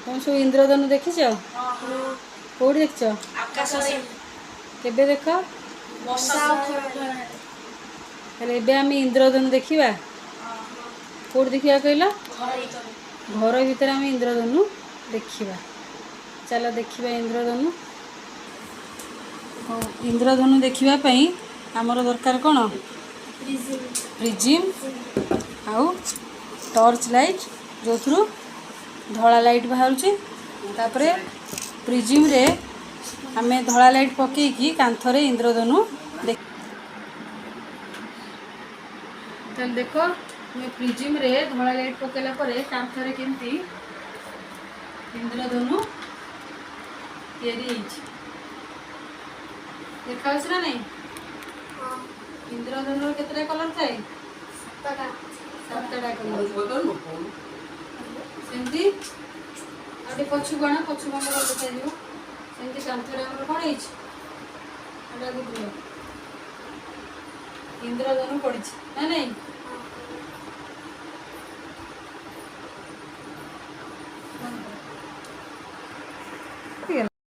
तुम सब इंद्रधनु देखिछ? कौट देख? केबे देख? एबे आम इंद्रधनु देखा कौट देखा कहल? घर भीतर आम इंद्रधनु देखा। चल देखा इंद्रधनु। इंद्रधनु देखापी आमर दरकार कौन? प्रिज्म आउ टॉर्च लाइट जो थ्रू धला लाइट बाहर तापर प्रिज्म रे आमे धला लाइट पकईकी कांथरे इंद्रधनु देख। देख प्रिज्म रे धला लाइट पकेला परे कांथरे केमती इंद्रधनु तैयारी देखा ना नहीं? इंद्रधनु केतटा कलर थाए? 7टा कलर सेमती आटे पछु कण पछु कण देखा दियो सेमती कांथरे हमर कोन हिच आटा देखियो इंद्रधनु पड़ी ना नहीं?